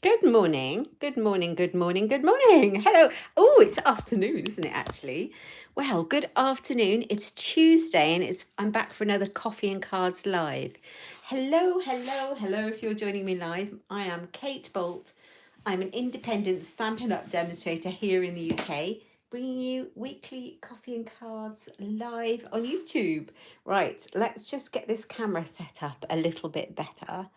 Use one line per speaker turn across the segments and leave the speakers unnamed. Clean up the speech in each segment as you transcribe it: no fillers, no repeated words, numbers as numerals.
Good morning. Good morning. Good morning. Good morning. Hello. Oh, it's afternoon, isn't it actually? Well, good afternoon. It's Tuesday and I'm back for another Coffee and Cards live. Hello, hello, hello if you're joining me live. I am Kate Bolt. I'm an independent Stampin' Up demonstrator here in the UK, bringing you weekly Coffee and Cards live on YouTube. Right, let's just get this camera set up a little bit better,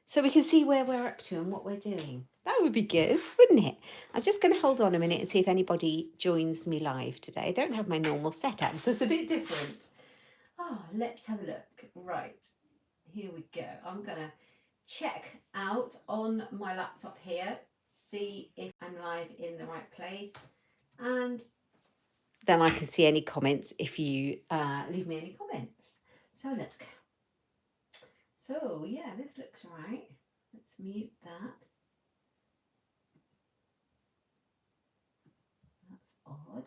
so we can see where we're up to and what we're doing. That would be good, wouldn't it? I'm just going to hold on a minute and see if anybody joins me live today. I don't have my normal setup, so it's a bit different. Let's have a look. Right, here we go. I'm going to check out on my laptop here, see if I'm live in the right place, and then I can see any comments if you leave me any comments. So look. So yeah, this looks right. Let's mute that. That's odd.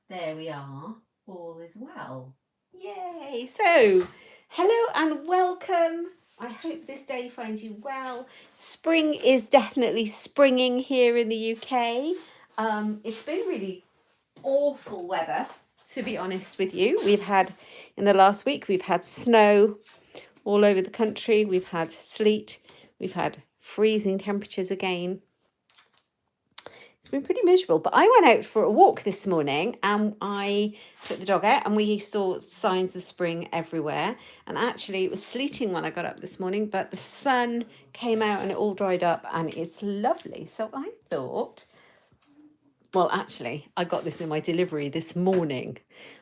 There we are. All is well. Yay! So, hello and welcome. I hope this day finds you well. Spring is definitely springing here in the UK. It's been really awful weather, to be honest with you. In the last week, we've had snow all over the country. We've had sleet. We've had freezing temperatures again. It's been pretty miserable, but I went out for a walk this morning and I took the dog out and we saw signs of spring everywhere. And actually, it was sleeting when I got up this morning, but the sun came out and it all dried up and it's lovely. So I thought, well, actually, I got this in my delivery this morning.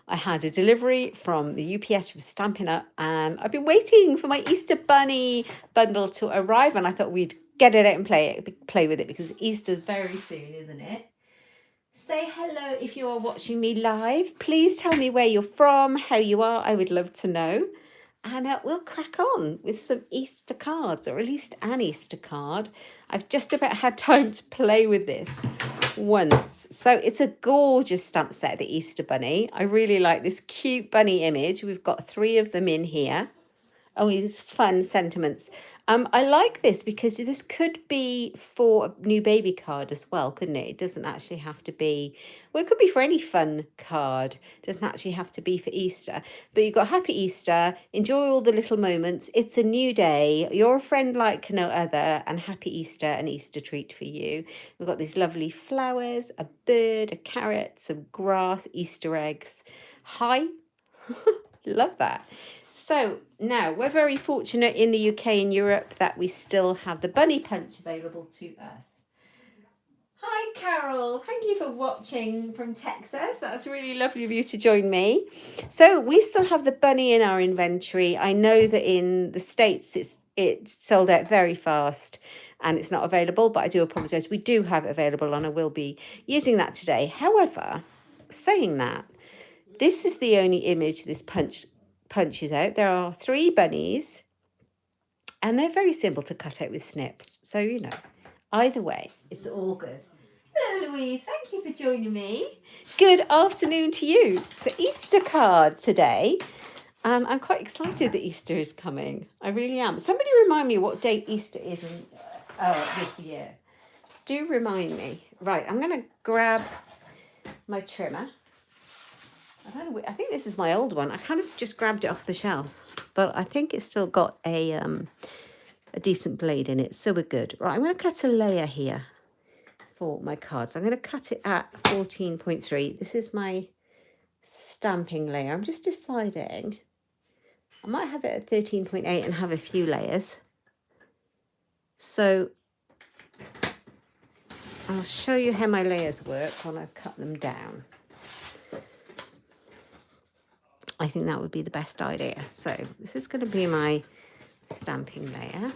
I had a delivery from the UPS from Stampin' Up, and I've been waiting for my Easter Bunny bundle to arrive, and I thought we'd get it out and play with it because Easter's very soon, isn't it? Say hello if you are watching me live. Please tell me where you're from, how you are. I would love to know. And we'll crack on with some Easter cards, or at least an Easter card. I've just about had time to play with this once. So it's a gorgeous stamp set, the Easter Bunny. I really like this cute bunny image. We've got 3 of them in here. Oh, these fun sentiments. I like this because this could be for a new baby card as well, couldn't it? It doesn't actually have to be, well, it could be for any fun card. It doesn't actually have to be for Easter. But you've got Happy Easter, enjoy all the little moments. It's a new day. You're a friend like no other, and Happy Easter, an Easter treat for you. We've got these lovely flowers, a bird, a carrot, some grass, Easter eggs. Hi. Love that. So now we're very fortunate in the UK and Europe that we still have the Bunny Punch available to us. Hi, Carol. Thank you for watching from Texas. That's really lovely of you to join me. So we still have the bunny in our inventory. I know that in the States it's sold out very fast and it's not available, but I do apologize. We do have it available and I will be using that today. However, saying that, this is the only image this punches out. There are 3 bunnies and they're very simple to cut out with snips. So, either way, it's all good. Hello, Louise. Thank you for joining me. Good afternoon to you. So, Easter card today. I'm quite excited that Easter is coming. I really am. Somebody remind me what date Easter is this year. Do remind me. Right, I'm going to grab my trimmer. I think this is my old one. I kind of just grabbed it off the shelf, but I think it's still got a decent blade in it, so we're good. Right, I'm going to cut a layer here for my cards. I'm going to cut it at 14.3. This is my stamping layer. I'm just deciding. I might have it at 13.8 and have a few layers. So I'll show you how my layers work when I've cut them down. I think that would be the best idea. So this is going to be my stamping layer.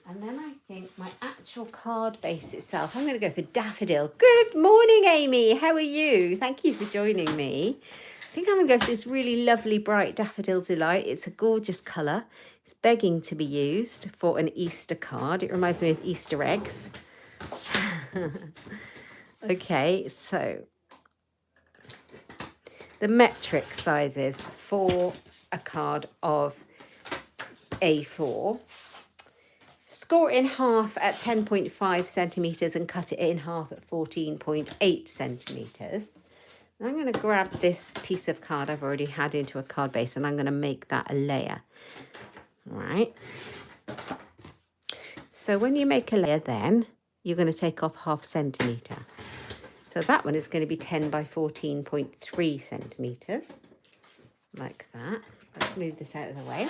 And then I think my actual card base itself, I'm going to go for daffodil. Good morning, Amy. How are you? Thank you for joining me. I think I'm going to go for this really lovely bright Daffodil Delight. It's a gorgeous colour. It's begging to be used for an Easter card. It reminds me of Easter eggs. Okay, so the metric sizes for a card of A4 score it in half at 10.5 centimetres and cut it in half at 14.8 centimetres. I'm going to grab this piece of card I've already had into a card base, and I'm going to make that a layer. All right. So when you make a layer, then you're going to take off half centimetre. So that one is going to be 10 by 14.3 centimetres, like that. Let's move this out of the way.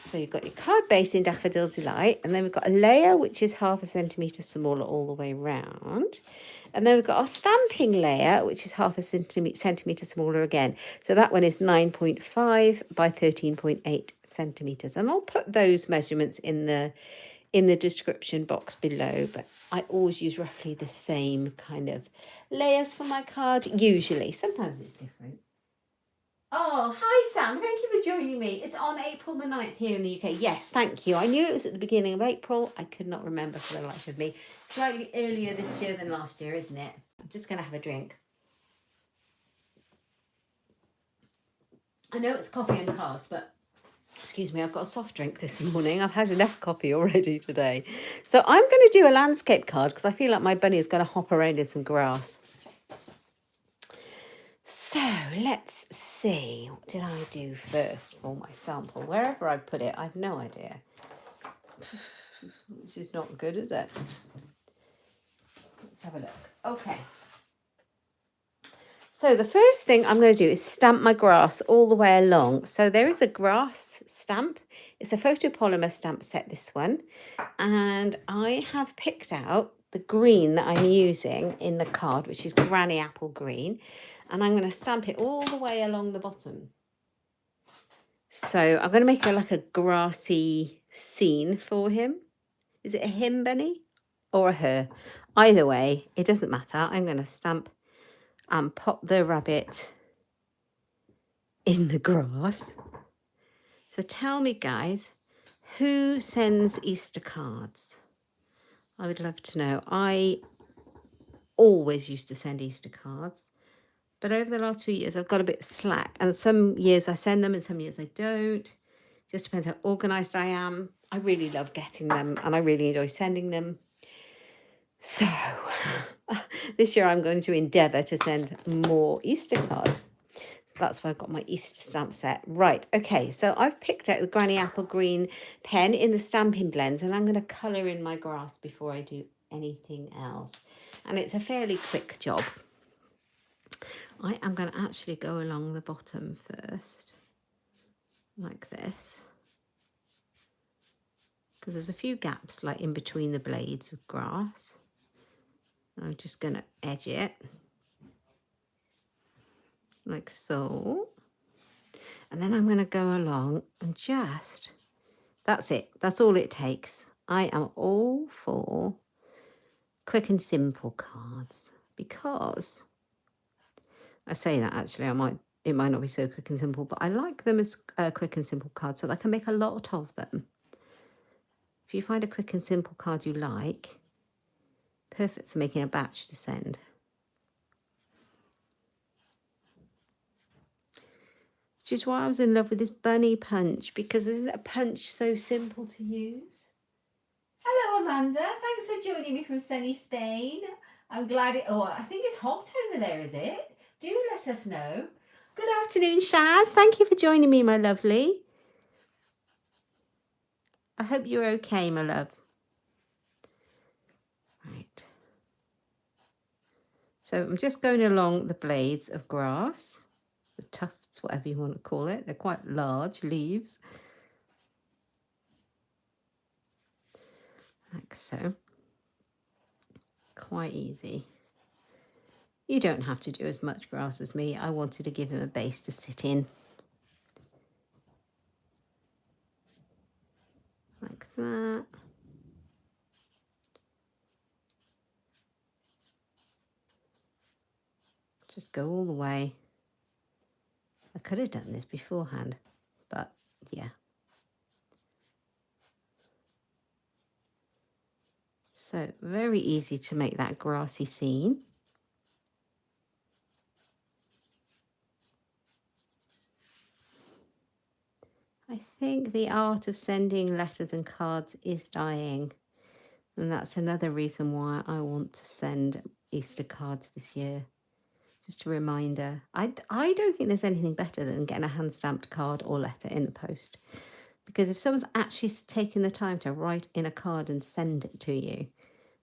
So you've got your card base in Daffodil Delight, and then we've got a layer which is half a centimetre smaller all the way round. And then we've got our stamping layer, which is half a centimetre smaller again. So that one is 9.5 by 13.8 centimetres. And I'll put those measurements in the description box below, but I always use roughly the same kind of layers for my card, usually. Sometimes it's different. Oh, hi Sam, thank you for joining me. It's on April the 9th here in the UK. Yes, thank you. I knew it was at the beginning of April. I could not remember for the life of me. Slightly earlier this year than last year, isn't it? I'm just going to have a drink. I know it's coffee and cards, but excuse me, I've got a soft drink this morning. I've had enough coffee already today. So I'm going to do a landscape card because I feel like my bunny is going to hop around in some grass. So let's see, what did I do first for my sample? Wherever I put it, I have no idea. Which is not good, is it? Let's have a look. Okay. So the first thing I'm going to do is stamp my grass all the way along. So there is a grass stamp. It's a photopolymer stamp set, this one. And I have picked out the green that I'm using in the card, which is Granny Apple Green. And I'm going to stamp it all the way along the bottom. So I'm going to make like a grassy scene for him. Is it a him bunny or a her? Either way, it doesn't matter. I'm going to stamp and pop the rabbit in the grass. So tell me, guys, who sends Easter cards? I would love to know. I always used to send Easter cards. But over the last few years, I've got a bit slack. And some years I send them and some years I don't. Just depends how organised I am. I really love getting them and I really enjoy sending them. So this year I'm going to endeavour to send more Easter cards. That's why I've got my Easter stamp set. Right, okay, so I've picked out the Granny Apple Green pen in the Stampin' Blends, and I'm going to colour in my grass before I do anything else. And it's a fairly quick job. I am going to actually go along the bottom first, like this, because there's a few gaps like in between the blades of grass. I'm just going to edge it, like so. And then I'm going to go along and just, that's it. That's all it takes. I am all for quick and simple cards because I say that actually it might not be so quick and simple, but I like them as quick and simple cards so that I can make a lot of them. If you find a quick and simple card you like, perfect for making a batch to send. Which is why I was in love with this bunny punch, because isn't a punch so simple to use? Hello Amanda, thanks for joining me from sunny Spain. I'm glad I think it's hot over there, is it? Do let us know. Good afternoon, Shaz. Thank you for joining me, my lovely. I hope you're okay, my love. Right. So I'm just going along the blades of grass, the tufts, whatever you want to call it. They're quite large leaves. Like so. Quite easy. You don't have to do as much grass as me. I wanted to give him a base to sit in. Like that. Just go all the way. I could have done this beforehand, but yeah. So very easy to make that grassy scene. I think the art of sending letters and cards is dying. And that's another reason why I want to send Easter cards this year. Just a reminder. I don't think there's anything better than getting a hand-stamped card or letter in the post. Because if someone's actually taken the time to write in a card and send it to you,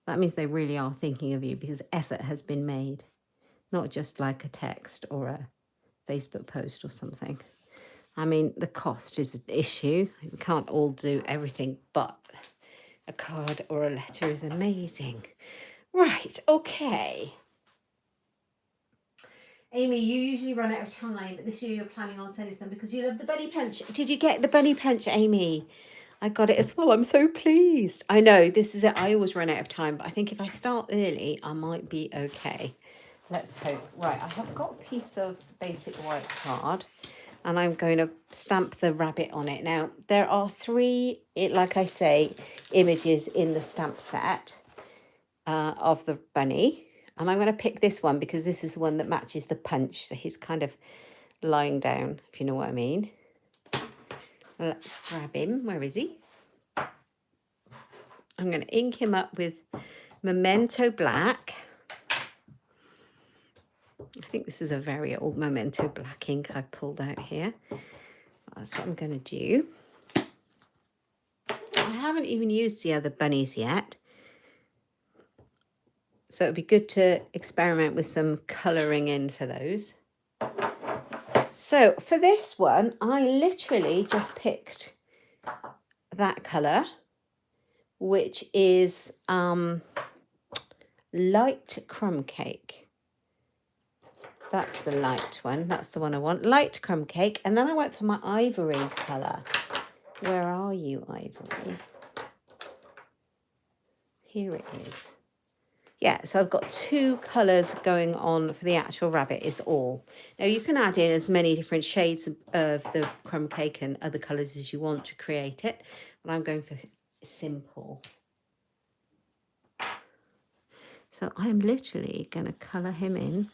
that means they really are thinking of you because effort has been made. Not just like a text or a Facebook post or something. I mean, the cost is an issue. We can't all do everything, but a card or a letter is amazing. Right, okay. Amy, you usually run out of time, but this year you're planning on sending some because you love the bunny punch. Did you get the bunny punch, Amy? I got it as well. I'm so pleased. I know, this is it. I always run out of time, but I think if I start early, I might be okay. Let's hope. Right, I have got a piece of basic white card and I'm going to stamp the rabbit on it. Now, there are 3, like I say, images in the stamp set of the bunny. And I'm going to pick this one because this is the one that matches the punch. So he's kind of lying down, if you know what I mean. Let's grab him. Where is he? I'm going to ink him up with Memento Black. I think this is a very old Memento Black ink I've pulled out here. That's what I'm going to do. I haven't even used the other bunnies yet. So it'd be good to experiment with some colouring in for those. So for this one, I literally just picked that colour, which is light crumb cake. That's the light one. That's the one I want. Light crumb cake. And then I went for my ivory colour. Where are you, ivory? Here it is. Yeah, so I've got 2 colours going on for the actual rabbit is all. Now you can add in as many different shades of the crumb cake and other colours as you want to create it. But I'm going for simple. So I'm literally going to colour him in.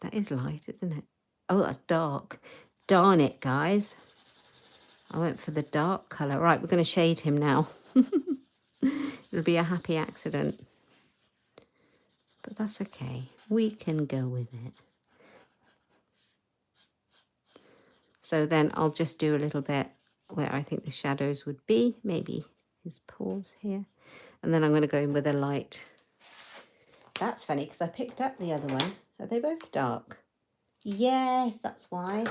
That is light, isn't it? Oh, that's dark. Darn it, guys. I went for the dark colour. Right, we're going to shade him now. It'll be a happy accident. But that's okay. We can go with it. So then I'll just do a little bit where I think the shadows would be. Maybe his paws here. And then I'm going to go in with a light. That's funny because I picked up the other one. Are they both dark? Yes, that's why.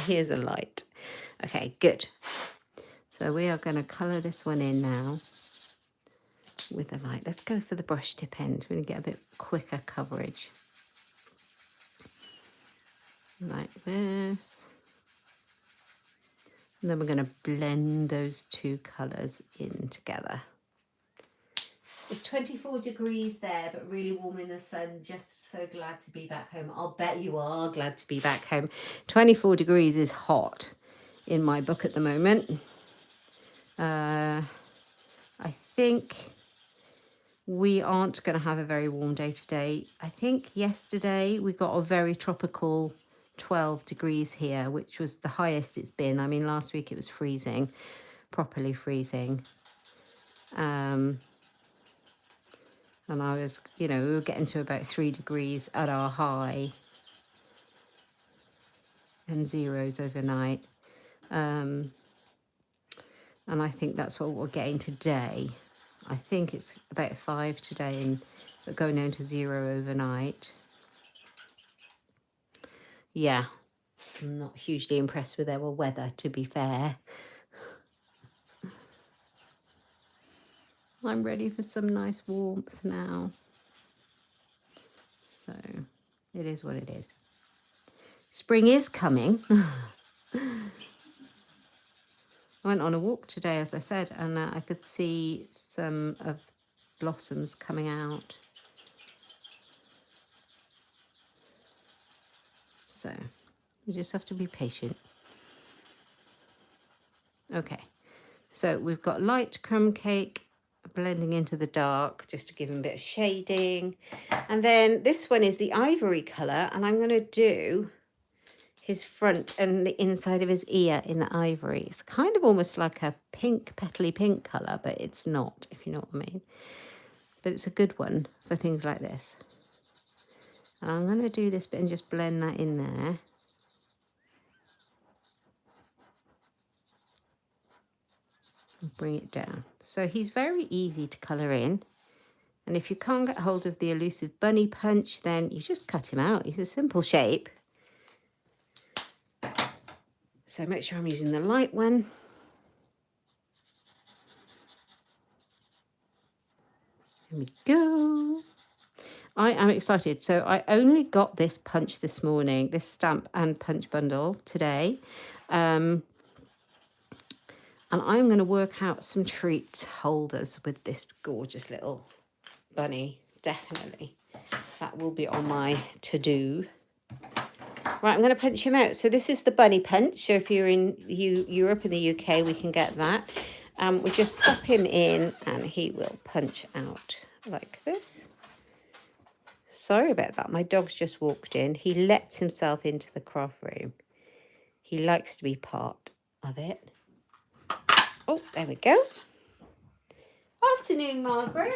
Here's a light. Okay, good. So we are going to colour this one in now with a light. Let's go for the brush tip end. We're going to get a bit quicker coverage. Like this. And then we're going to blend those 2 colours in together. It's 24 degrees there, but really warm in the sun. Just so glad to be back home. I'll bet you are glad to be back home. 24 degrees is hot in my book at the moment. I think we aren't going to have a very warm day today. I think yesterday we got a very tropical 12 degrees here, which was the highest it's been. I mean, last week it was freezing, properly freezing. And I was, you know, we were getting to about 3 degrees at our high and zeros overnight. And I think that's what we're getting today. I think it's about 5 today and going down to 0 overnight. Yeah, I'm not hugely impressed with our weather, to be fair. I'm ready for some nice warmth now. So it is what it is. Spring is coming. I went on a walk today, as I said, and I could see some of blossoms coming out. So you just have to be patient. Okay, so we've got light crumb cake blending into the dark just to give him a bit of shading. And then this one is the ivory colour, and I'm going to do his front and the inside of his ear in the ivory. It's kind of almost like a pink, petally pink colour, but it's not, if you know what I mean. But it's a good one for things like this. And I'm going to do this bit and just blend that in there. And bring it down. So he's very easy to colour in. And if you can't get hold of the elusive bunny punch, then you just cut him out. He's a simple shape. So make sure I'm using the light one. Here we go. I am excited. So I only got this punch this morning, this stamp and punch bundle today. And I'm going to work out some treat holders with this gorgeous little bunny. Definitely. That will be on my to-do. Right, I'm going to punch him out. So this is the bunny punch. So if you're in Europe, in the UK, we can get that. We just pop him in and he will punch out like this. Sorry about that. My dog's just walked in. He lets himself into the craft room. He likes to be part of it. Oh, there we go. Afternoon, Margaret.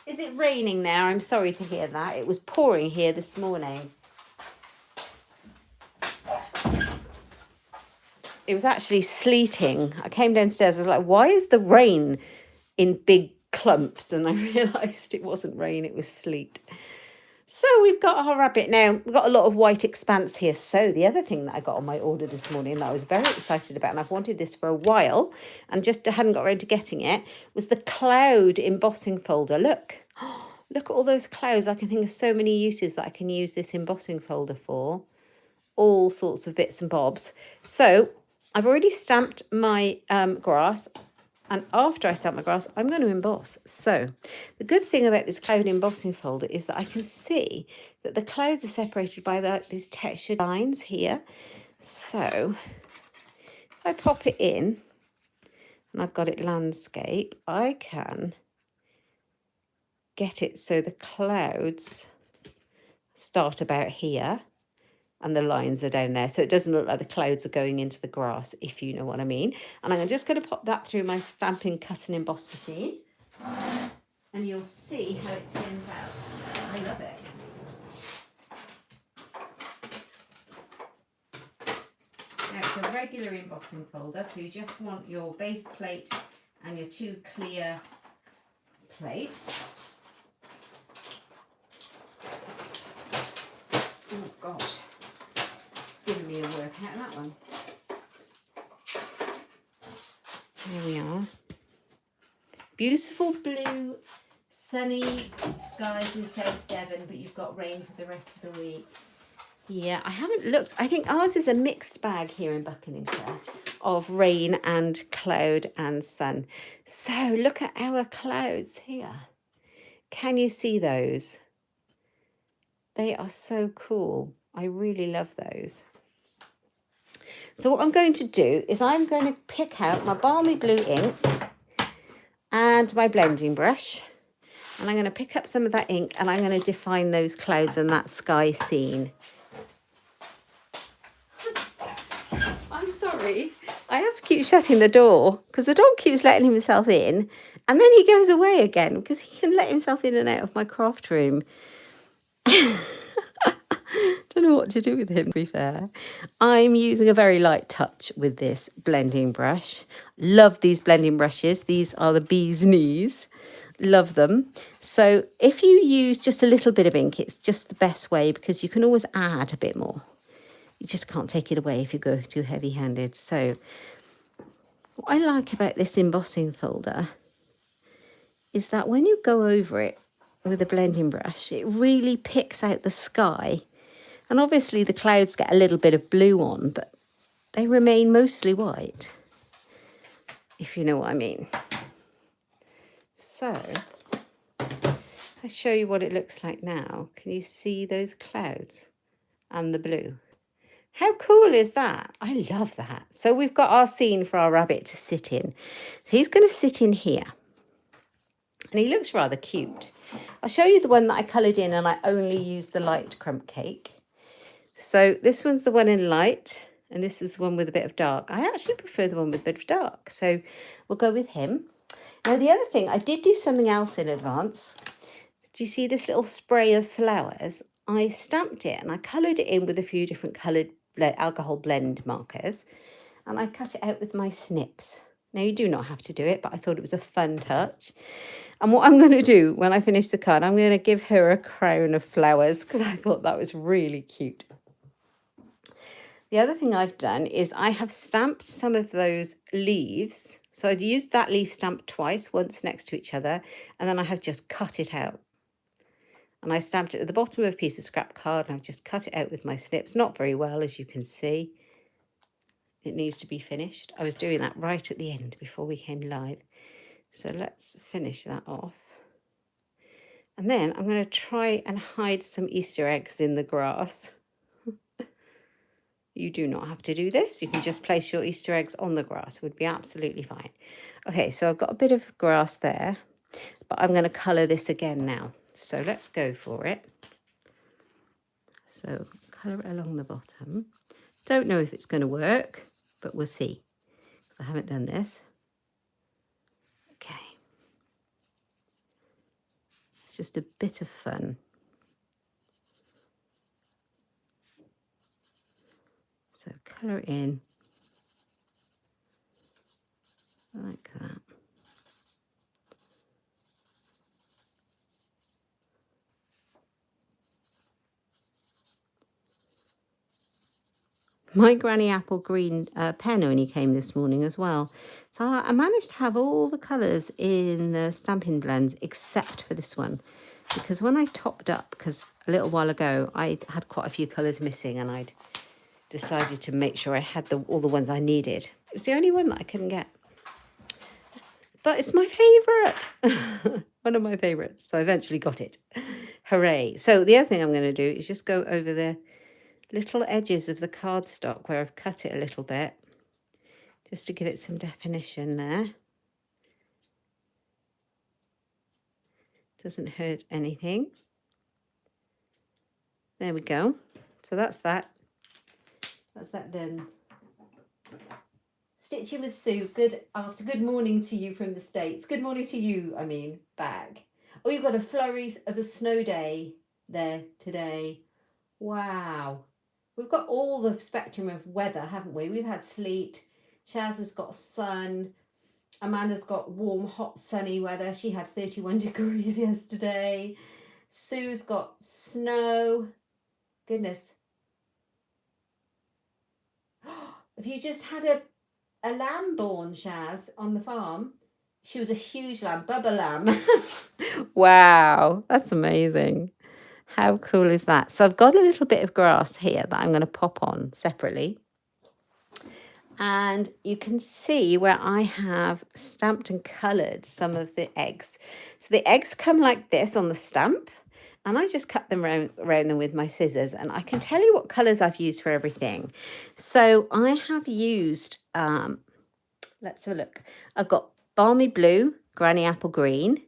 Is it raining there? I'm sorry to hear that. It was pouring here this morning. It was actually sleeting. I came downstairs. I was like, why is the rain in big clumps? And I realised it wasn't rain, it was sleet. So we've got our rabbit now. We've got a lot of white expanse here. So the other thing that I got on my order this morning that I was very excited about, and I've wanted this for a while and just hadn't got around to getting it, was the cloud embossing folder. Look. Look at all those clouds. I can think of so many uses that I can use this embossing folder for. All sorts of bits and bobs. So I've already stamped my grass. And after I stamp my grass, I'm going to emboss. So the good thing about this cloud embossing folder is that I can see that the clouds are separated by these textured lines here. So if I pop it in and I've got it landscape, I can get it so the clouds start about here and the lines are down there. So it doesn't look like the clouds are going into the grass, if you know what I mean. And I'm just going to pop that through my Stampin' Cut and Emboss machine. And you'll see how it turns out. I love it. Now it's a regular embossing folder, so you just want your base plate and your two clear plates. Oh gosh. Giving me a workout, that one. Here we are. Beautiful blue, sunny skies in South Devon, but you've got rain for the rest of the week. Yeah, I haven't looked. I think ours is a mixed bag here in Buckinghamshire of rain and cloud and sun. So look at our clouds here. Can you see those? They are so cool. I really love those. So what I'm going to do is I'm going to pick out my balmy blue ink and my blending brush. And I'm going to pick up some of that ink and I'm going to define those clouds and that sky scene. I'm sorry. I have to keep shutting the door because the dog keeps letting himself in and then he goes away again because he can let himself in and out of my craft room. Don't know what to do with him, to be fair. I'm using a very light touch with this blending brush. Love these blending brushes. These are the bee's knees. Love them. So if you use just a little bit of ink, it's just the best way because you can always add a bit more. You just can't take it away if you go too heavy-handed. So what I like about this embossing folder is that when you go over it with a blending brush, it really picks out the sky. And obviously the clouds get a little bit of blue on, but they remain mostly white, if you know what I mean. So I'll show you what it looks like now. Can you see those clouds and the blue? How cool is that? I love that. So we've got our scene for our rabbit to sit in. So he's going to sit in here. And he looks rather cute. I'll show you the one that I coloured in and I only used the light crumb cake. So this one's the one in light, and this is the one with a bit of dark. I actually prefer the one with a bit of dark, so we'll go with him. Now the other thing, I did do something else in advance. Do you see this little spray of flowers? I stamped it and I coloured it in with a few different coloured alcohol blend markers, and I cut it out with my snips. Now you do not have to do it, but I thought it was a fun touch. And what I'm going to do when I finish the card, I'm going to give her a crown of flowers because I thought that was really cute. The other thing I've done is I have stamped some of those leaves. So I'd used that leaf stamp twice, once next to each other, and then I have just cut it out. And I stamped it at the bottom of a piece of scrap card, and I've just cut it out with my snips. Not very well, as you can see. It needs to be finished. I was doing that right at the end before we came live. So let's finish that off. And then I'm going to try and hide some Easter eggs in the grass. You do not have to do this. You can just place your Easter eggs on the grass. Would be absolutely fine. Okay, so I've got a bit of grass there, but I'm going to colour this again now. So let's go for it. So colour it along the bottom. Don't know if it's going to work, but we'll see. I haven't done this. Okay. It's just a bit of fun. So colour it in like that. My Granny Apple Green pen only came this morning as well. So I managed to have all the colours in the Stampin' Blends except for this one. Because when I topped up, because a little while ago I had quite a few colours missing and I'd decided to make sure I had all the ones I needed. It was the only one that I couldn't get. But it's my favourite. One of my favourites. So I eventually got it. Hooray. So the other thing I'm going to do is just go over the little edges of the cardstock where I've cut it a little bit. Just to give it some definition there. Doesn't hurt anything. There we go. So that's that. That's that done. Stitching with Sue. Good morning to you from the States. Good morning to you, I mean, back. Oh, you've got a flurry of a snow day there today. Wow. We've got all the spectrum of weather, haven't we? We've had sleet. Shaz has got sun. Amanda's got warm, hot, sunny weather. She had 31 degrees yesterday. Sue's got snow. Goodness. Have you just had a lamb born, Shaz, on the farm? She was a huge lamb, Bubba lamb. Wow, that's amazing. How cool is that? So I've got a little bit of grass here that I'm going to pop on separately. And you can see where I have stamped and coloured some of the eggs. So the eggs come like this on the stamp. And I just cut them around them with my scissors. And I can tell you what colours I've used for everything. So I have used, let's have a look. I've got Balmy Blue, Granny Apple Green.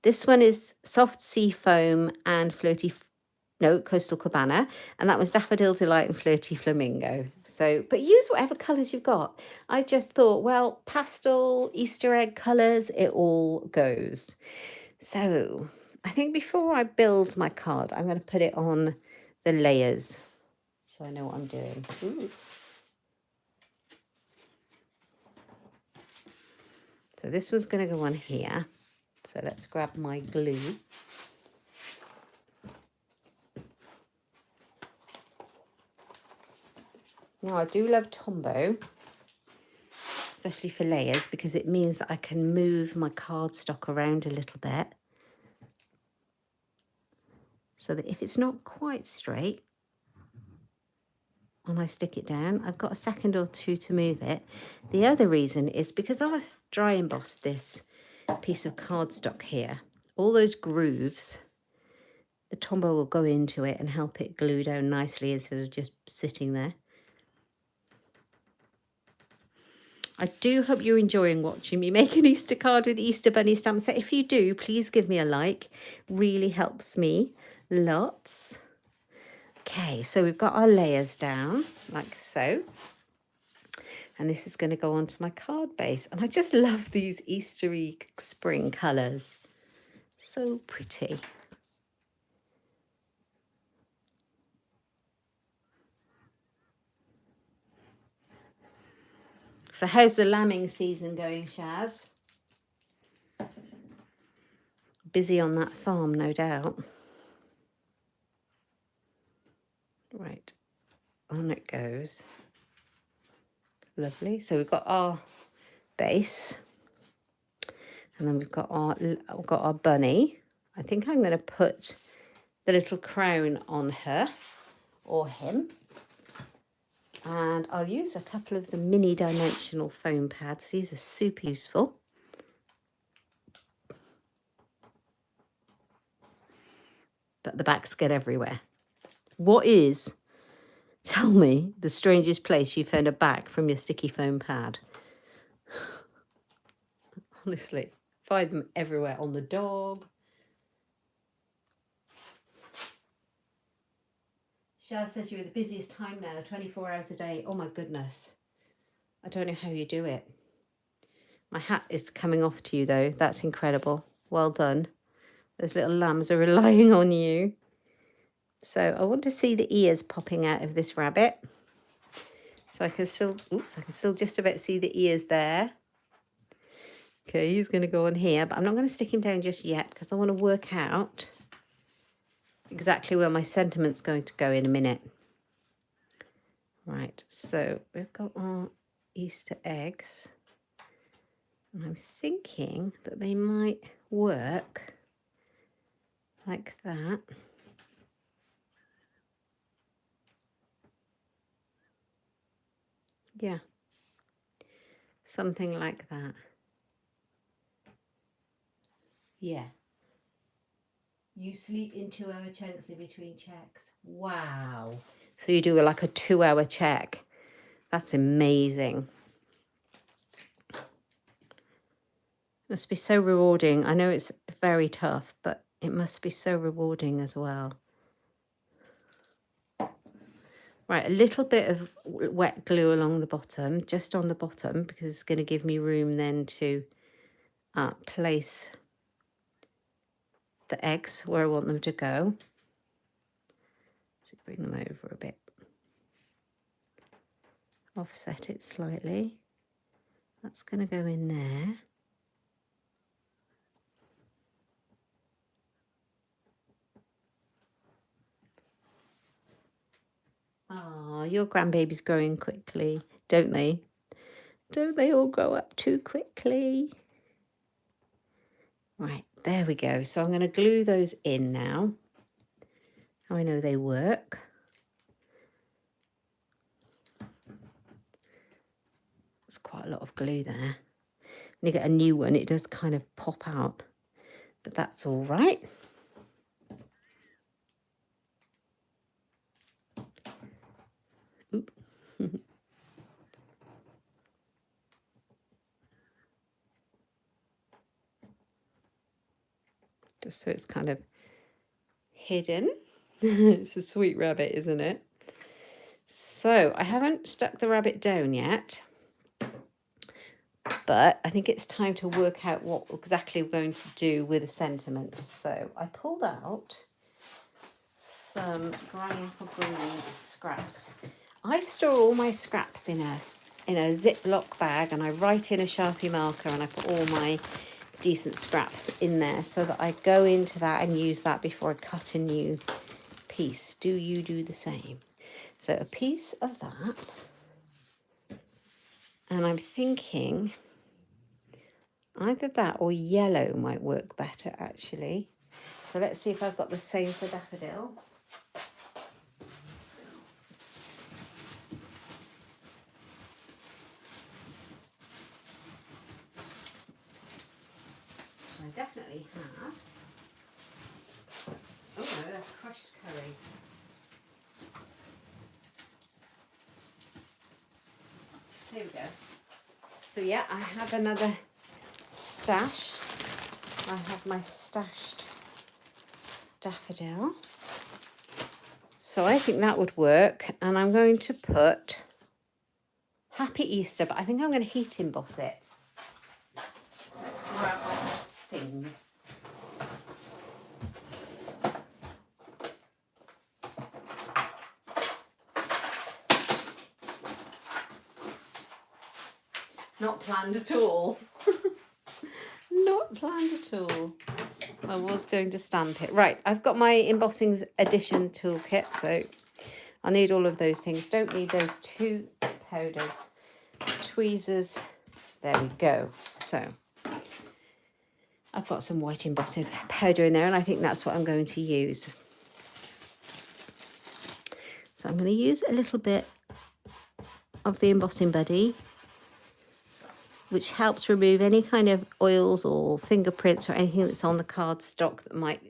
This one is Soft Sea Foam and Coastal Cabana. And that was Daffodil Delight and Flirty Flamingo. So, but use whatever colours you've got. I just thought, well, pastel, Easter egg colours, it all goes. So I think before I build my card, I'm going to put it on the layers so I know what I'm doing. Ooh. So this one's going to go on here. So let's grab my glue. Now I do love Tombow, especially for layers, because it means that I can move my cardstock around a little bit. So that if it's not quite straight and I stick it down, I've got a second or two to move it. The other reason is because I've dry embossed this piece of cardstock here, all those grooves, the Tombow will go into it and help it glue down nicely instead of just sitting there. I do hope you're enjoying watching me make an Easter card with Easter Bunny stamps. So if you do, please give me a like. Really helps me lots. Okay, so we've got our layers down like so. And this is going to go onto my card base. And I just love these Eastery spring colours. So pretty. So how's the lambing season going, Shaz? Busy on that farm, no doubt. Right, on it goes. Lovely. So we've got our base. And then we've got our bunny. I think I'm going to put the little crown on her or him. And I'll use a couple of the mini dimensional foam pads. These are super useful. But the backs get everywhere. What is, tell me, the strangest place you found a back from your sticky foam pad? Honestly, find them everywhere. On the dog. Shaz says you're the busiest time now, 24 hours a day. Oh my goodness. I don't know how you do it. My hat is coming off to you though. That's incredible. Well done. Those little lambs are relying on you. So I want to see the ears popping out of this rabbit. So I can still, oops, I can still just about see the ears there. Okay, he's going to go on here, but I'm not going to stick him down just yet because I want to work out exactly where my sentiment's going to go in a minute. Right, so we've got our Easter eggs. And I'm thinking that they might work like that. Yeah, something like that. Yeah. You sleep in 2 hour chunks in between checks. Wow. So you do like a 2 hour check. That's amazing. Must be so rewarding. I know it's very tough, but it must be so rewarding as well. Right, a little bit of wet glue along the bottom, just on the bottom, because it's going to give me room then to place the eggs where I want them to go. Just bring them over a bit. Offset it slightly. That's going to go in there. Oh, your grandbaby's growing quickly, don't they? Don't they all grow up too quickly? Right, there we go. So I'm going to glue those in now. How I know they work. There's quite a lot of glue there. When you get a new one, it does kind of pop out, but that's all right. Oop. Just so it's kind of hidden. It's a sweet rabbit, isn't it? So I haven't stuck the rabbit down yet, but I think it's time to work out what exactly we're going to do with the sentiment. So I pulled out some Granny Apple Green scraps. I store all my scraps in a Ziploc bag, and I write in a Sharpie marker, and I put all my decent scraps in there so that I go into that and use that before I cut a new piece. Do you do the same? So a piece of that, and I'm thinking either that or yellow might work better actually. So let's see if I've got the same for daffodil. I definitely have. Oh no, that's crushed curry. There we go. So yeah, I have another stash. I have my stashed daffodil. So I think that would work. And I'm going to put Happy Easter, but I think I'm going to heat emboss it. Let's grab my things. Not planned at all. Not planned at all. I was going to stamp it. Right, I've got my Embossing Edition toolkit, so I'll need all of those things. Don't need those 2 powders. Tweezers. There we go. So I've got some white embossing powder in there, and I think that's what I'm going to use. So I'm going to use a little bit of the Embossing Buddy, which helps remove any kind of oils or fingerprints or anything that's on the cardstock that might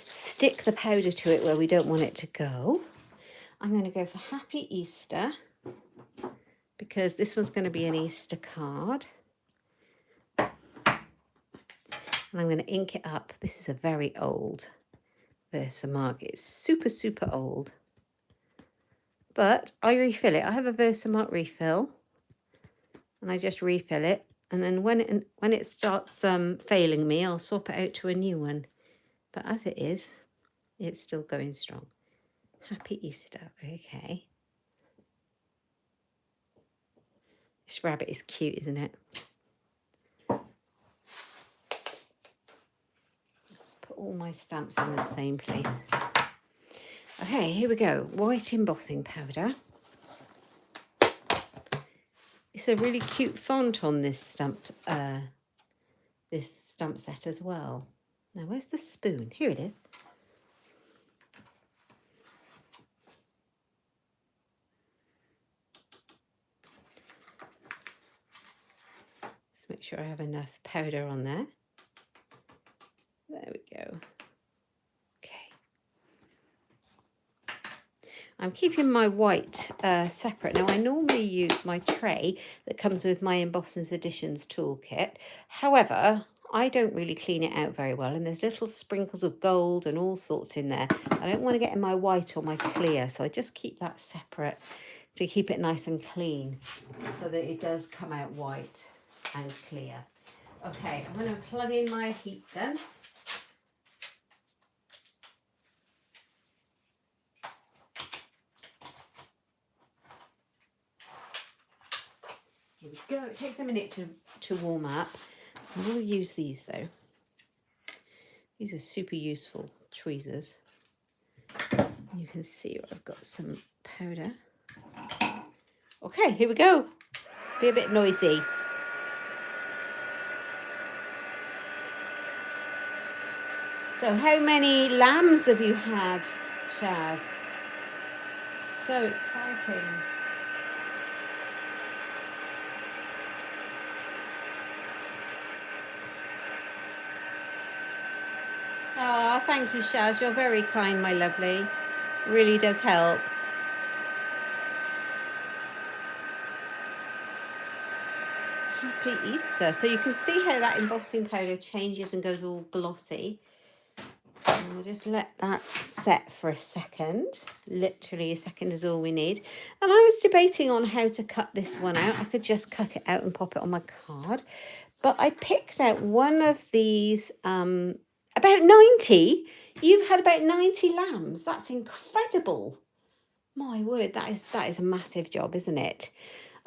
stick the powder to it where we don't want it to go. I'm going to go for Happy Easter, because this one's going to be an Easter card. And I'm going to ink it up. This is a very old Versamark. It's super, super old. But I refill it. I have a Versamark refill. And I just refill it. And then when it starts failing me, I'll swap it out to a new one. But as it is, it's still going strong. Happy Easter. Okay. This rabbit is cute, isn't it? Let's put all my stamps in the same place. Okay, here we go. White embossing powder. It's a really cute font on this stamp set as well. Now, where's the spoon? Here it is. Just make sure I have enough powder on there. There we go. Okay. I'm keeping my white separate. Now, I normally use my tray that comes with my Embossing Editions toolkit. However, I don't really clean it out very well, and there's little sprinkles of gold and all sorts in there. I don't want to get in my white or my clear, so I just keep that separate to keep it nice and clean so that it does come out white and clear. Okay, I'm going to plug in my heat gun. Here we go. It takes a minute to warm up. I will use these though. These are super useful tweezers. You can see I've got some powder. Okay, here we go. Be a bit noisy. So how many lambs have you had, Shaz? So exciting. Oh, thank you, Shaz. You're very kind, my lovely. Really does help. Happy Easter. So you can see how that embossing powder changes and goes all glossy. And we'll just let that set for a second. Literally a second is all we need. And I was debating on how to cut this one out. I could just cut it out and pop it on my card. But I picked out one of these, about 90. You've had about 90 lambs. That's incredible. My word, that is a massive job, isn't it?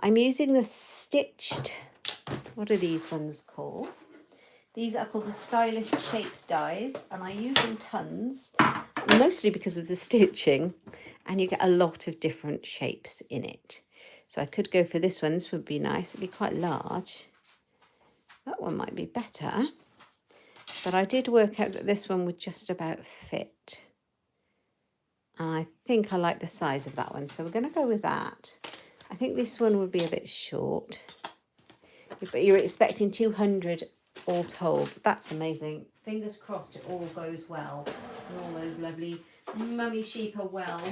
I'm using the stitched, what are these ones called? These are called the Stylish Shapes dies, and I use them tons, mostly because of the stitching, and you get a lot of different shapes in it. So I could go for this one. This would be nice. It'd be quite large. That one might be better. But I did work out that this one would just about fit. And I think I like the size of that one. So we're going to go with that. I think this one would be a bit short. But you're expecting 200 all told. That's amazing. Fingers crossed it all goes well. And all those lovely mummy sheep are well.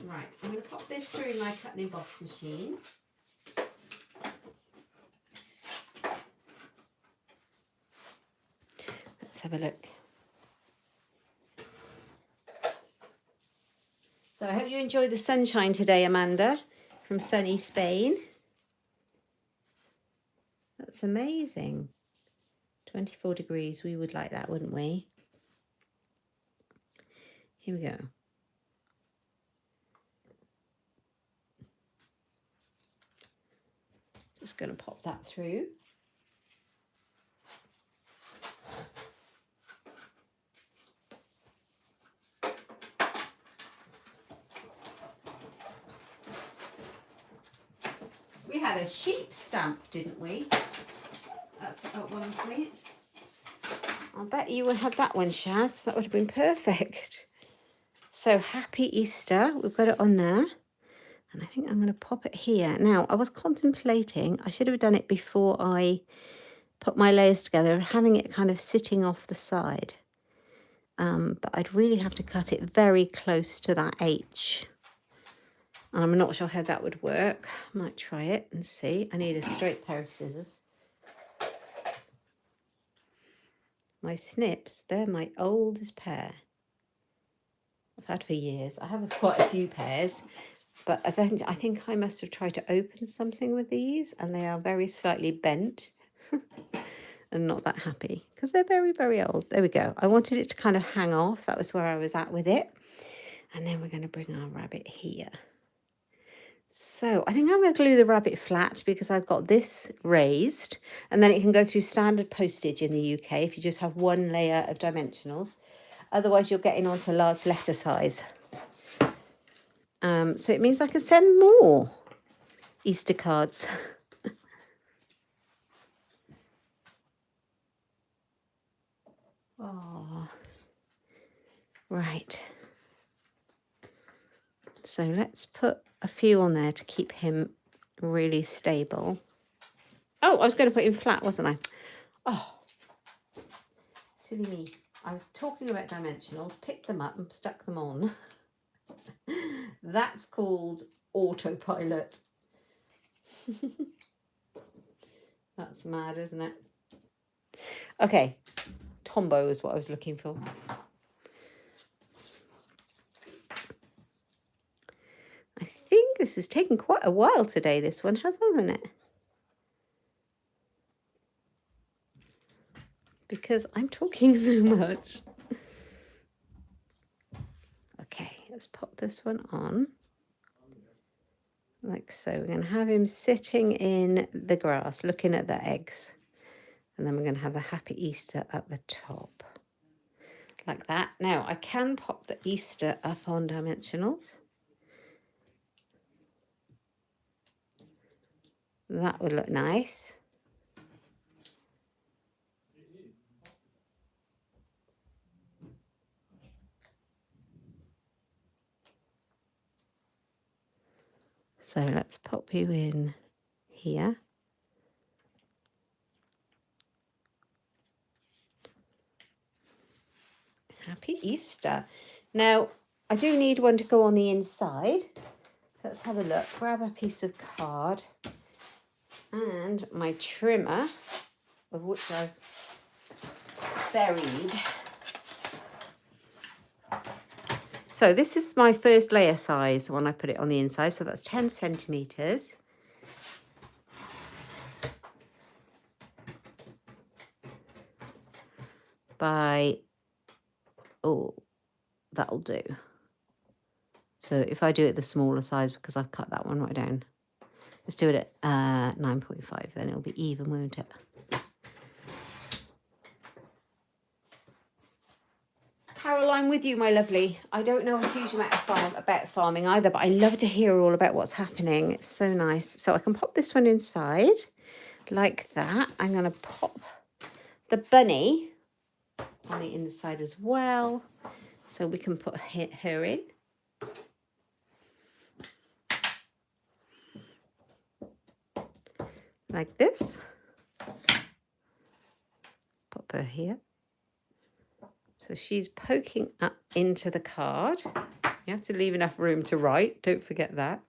Right, I'm going to pop this through my cut and emboss machine. Let's have a look. So I hope you enjoy the sunshine today, Amanda, from sunny Spain. That's amazing. 24 degrees, we would like that, wouldn't we? Here we go. Just going to pop that through. We had a sheep stamp, didn't we? That's at one point. I bet you would have had that one, Shaz. That would have been perfect. So happy Easter. We've got it on there. And I think I'm going to pop it here. Now, I was contemplating, I should have done it before I put my layers together, having it kind of sitting off the side. But I'd really have to cut it very close to that H. And I'm not sure how that would work. I might try it and see. I need a straight pair of scissors. My snips, they're my oldest pair. I've had for years. I have quite a few pairs, but I think I must have tried to open something with these and they are very slightly bent and not that happy because they're very, very old. There we go. I wanted it to kind of hang off. That was where I was at with it. And then we're going to bring our rabbit here. So I think I'm going to glue the rabbit flat because I've got this raised and then it can go through standard postage in the UK if you just have one layer of dimensionals. Otherwise you're getting onto large letter size. So it means I can send more Easter cards. Oh, right. So let's put a few on there to keep him really stable. Oh, I was going to put him flat, wasn't I? Oh, silly me. I was talking about dimensionals, picked them up and stuck them on. That's called autopilot. That's mad, isn't it? Okay, Tombow is what I was looking for. I think this has taken quite a while today, this one, hasn't it? Because I'm talking so much. Okay, let's pop this one on. Like so. We're going to have him sitting in the grass, looking at the eggs. And then we're going to have the Happy Easter at the top. Like that. Now, I can pop the Easter up on dimensionals. That would look nice. So let's pop you in here. Happy Easter. Now, I do need one to go on the inside. So let's have a look. Grab a piece of card and my trimmer, of which I've buried. So this is my first layer size when I put it on the inside. So that's 10 centimetres. By, oh, that'll do. So if I do it the smaller size, because I've cut that one right down. Let's do it at 9.5, then it'll be even, won't it? Carol, I'm with you, my lovely. I don't know a huge amount about farming either, but I love to hear all about what's happening. It's so nice. So I can pop this one inside like that. I'm going to pop the bunny on the inside as well, so we can put her in. Like this. Pop her here. So she's poking up into the card. You have to leave enough room to write. Don't forget that.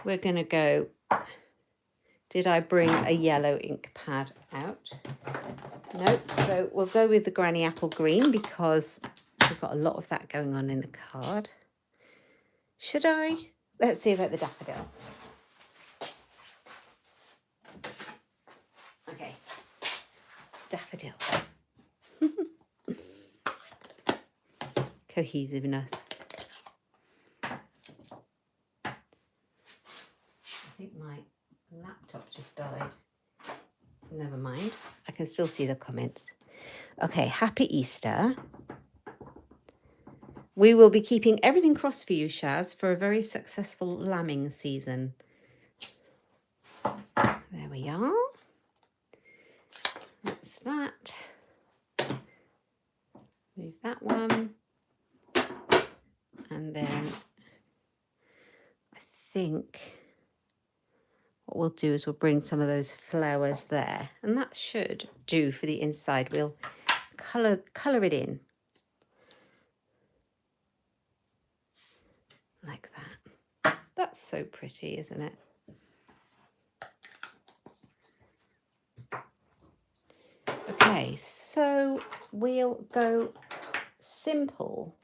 We're going to go... Did I bring a yellow ink pad out? Nope. So we'll go with the Granny Apple Green because We've got a lot of that going on in the card. Should I? Let's see about the daffodil. Okay. Daffodil. Cohesiveness. I think my laptop just died. Never mind. I can still see the comments. Okay, happy Easter. We will be keeping everything crossed for you, Shaz, for a very successful lambing season. There we are. That's that. Move that one. And then I think what we'll do is we'll bring some of those flowers there. And that should do for the inside. We'll colour it in. Like that. That's so pretty, isn't it? Okay, so we'll go simple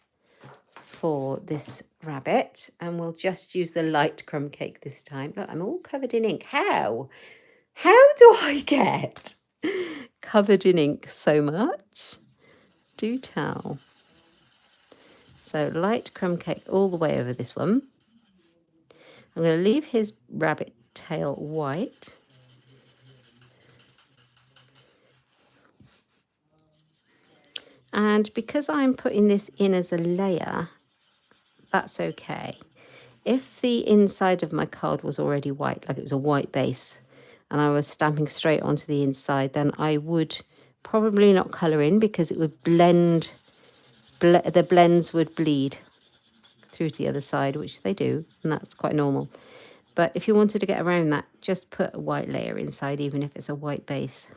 for this rabbit, and we'll just use the light crumb cake this time. Look, I'm all covered in ink. How do I get covered in ink so much? Do tell. So light crumb cake all the way over this one. I'm going to leave his rabbit tail white. And because I'm putting this in as a layer, that's okay. If the inside of my card was already white, like it was a white base, and I was stamping straight onto the inside, then I would probably not colour in because it would blend, the blends would bleed through to the other side, which they do, and that's quite normal. But if you wanted to get around that, just put a white layer inside, even if it's a white base,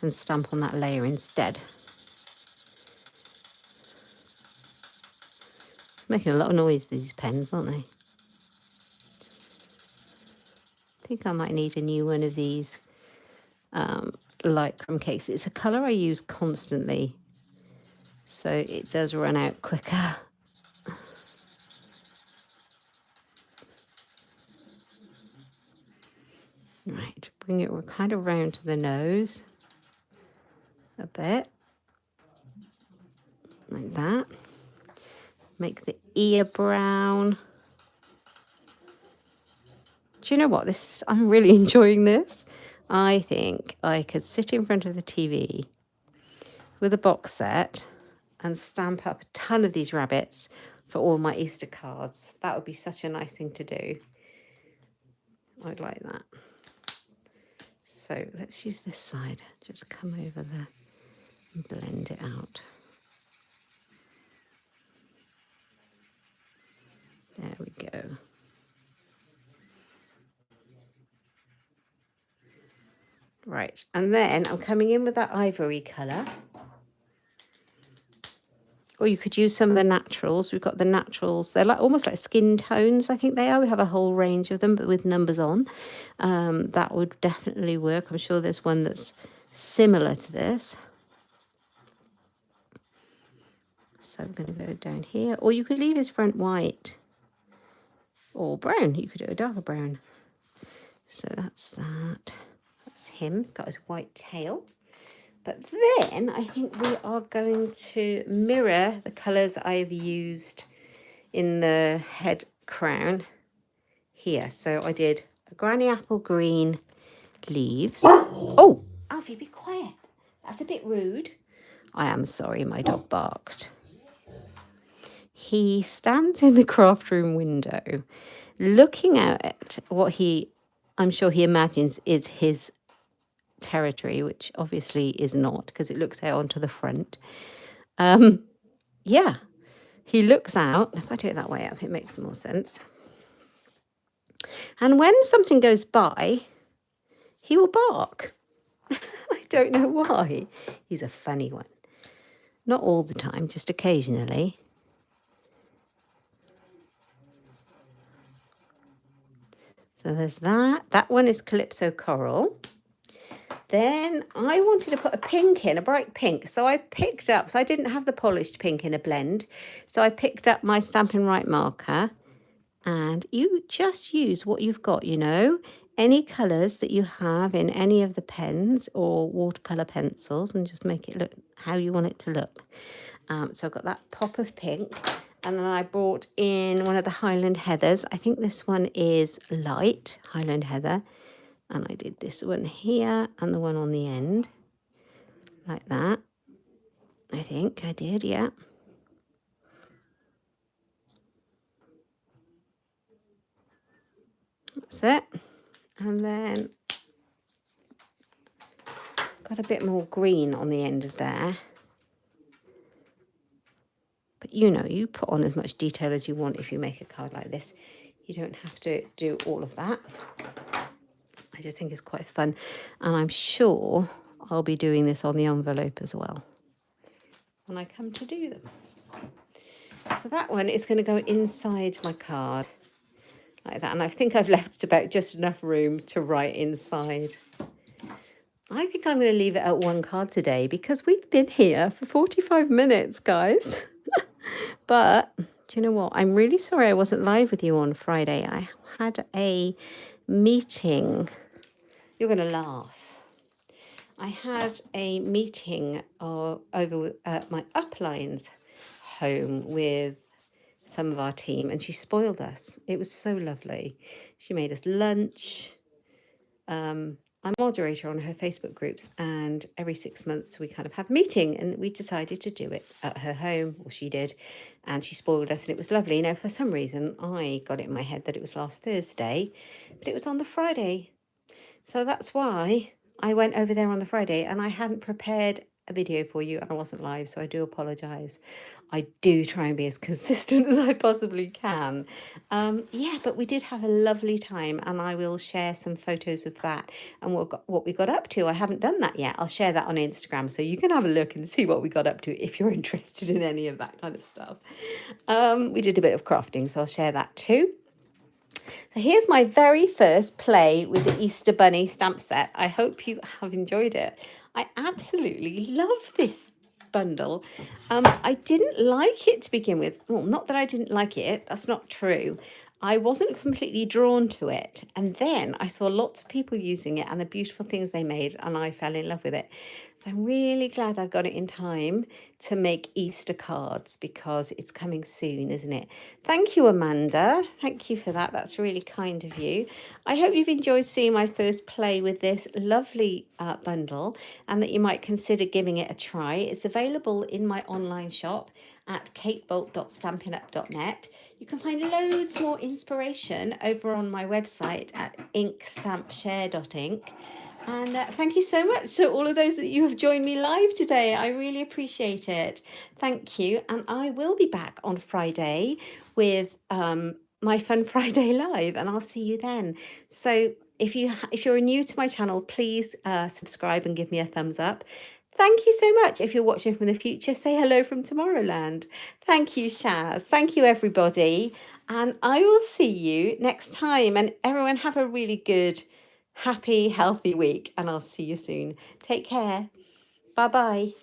and stamp on that layer instead. Making a lot of noise, these pens, aren't they? I think I might need a new one of these light crumb cakes. It's a colour I use constantly, so it does run out quicker. Right, bring it kind of round to the nose a bit, like that. Make the ear brown. Do you know what? I'm really enjoying this. I think I could sit in front of the TV with a box set and stamp up a ton of these rabbits for all my Easter cards. That would be such a nice thing to do. I'd like that. So let's use this side. Just come over there and blend it out. There we go. Right, and then I'm coming in with that ivory colour. Or you could use some of the naturals. We've got the naturals. They're like almost like skin tones, I think they are. We have a whole range of them, but with numbers on. That would definitely work. I'm sure there's one that's similar to this. So I'm going to go down here. Or you could leave his front white. Or brown. You could do a darker brown. So that's that. That's him. He's got his white tail. But then I think we are going to mirror the colours I've used in the head crown here. So I did a granny apple green leaves. Oh, Alfie, be quiet. That's a bit rude. I am sorry, my dog barked. He stands in the craft room window looking out at what I'm sure he imagines is his territory, which obviously is not because it looks out onto the front. Yeah, he looks out. If I do it that way up, it makes more sense. And when something goes by, he will bark. I don't know why. He's a funny one. Not all the time, just occasionally. So there's that. That one is Calypso Coral. then I wanted to put a pink in, a bright pink. So I didn't have the polished pink in a blend. So I picked up my Stampin' Right marker, and you just use what you've got, you know, any colours that you have in any of the pens or watercolour pencils, and just make it look how you want it to look. So I've got that pop of pink, and then I brought in one of the Highland Heathers. I think this one is light Highland Heather, and I did this one here and the one on the end like that. I think I did, yeah. That's it. And then got a bit more green on the end of there. But you know, you put on as much detail as you want if you make a card like this. You don't have to do all of that. I just think it's quite fun. And I'm sure I'll be doing this on the envelope as well when I come to do them. So that one is going to go inside my card like that. And I think I've left about just enough room to write inside. I think I'm going to leave it at one card today because we've been here for 45 minutes, guys. But do you know what? I'm really sorry I wasn't live with you on Friday. I had a meeting. You're going to laugh. I had a meeting over at my upline's home with some of our team, and she spoiled us. It was so lovely. She made us lunch. I'm moderator on her Facebook groups, and every 6 months we kind of have a meeting, and we decided to do it at her home, or she did, and she spoiled us, and it was lovely. You know, for some reason I got it in my head that it was last Thursday, but it was on the Friday. So that's why I went over there on the Friday, and I hadn't prepared a video for you, and I wasn't live, so I do apologise. I do try and be as consistent as I possibly can. Yeah, but we did have a lovely time, and I will share some photos of that and what we got up to. I haven't done that yet. I'll share that on Instagram, so you can have a look and see what we got up to if you're interested in any of that kind of stuff. We did a bit of crafting, so I'll share that too. So here's my very first play with the Easter Bunny stamp set. I hope you have enjoyed it. I absolutely love this bundle. I didn't like it to begin with. Well, not that I didn't like it. That's not true. I wasn't completely drawn to it. And then I saw lots of people using it and the beautiful things they made, and I fell in love with it. So I'm really glad I got it in time to make Easter cards, because it's coming soon, isn't it? Thank you, Amanda. Thank you for that. That's really kind of you. I hope you've enjoyed seeing my first play with this lovely bundle, and that you might consider giving it a try. It's available in my online shop at katebolt.stampinup.net. You can find loads more inspiration over on my website at inkstampshare.ink. And thank you so much to all of those that you have joined me live today. I really appreciate it. Thank you. And I will be back on Friday with my Fun Friday Live, and I'll see you then. So if you're new to my channel, please subscribe and give me a thumbs up. Thank you so much. If you're watching from the future, say hello from Tomorrowland. Thank you, Shaz. Thank you, everybody. And I will see you next time. And everyone have a really good, happy, healthy week. And I'll see you soon. Take care. Bye-bye.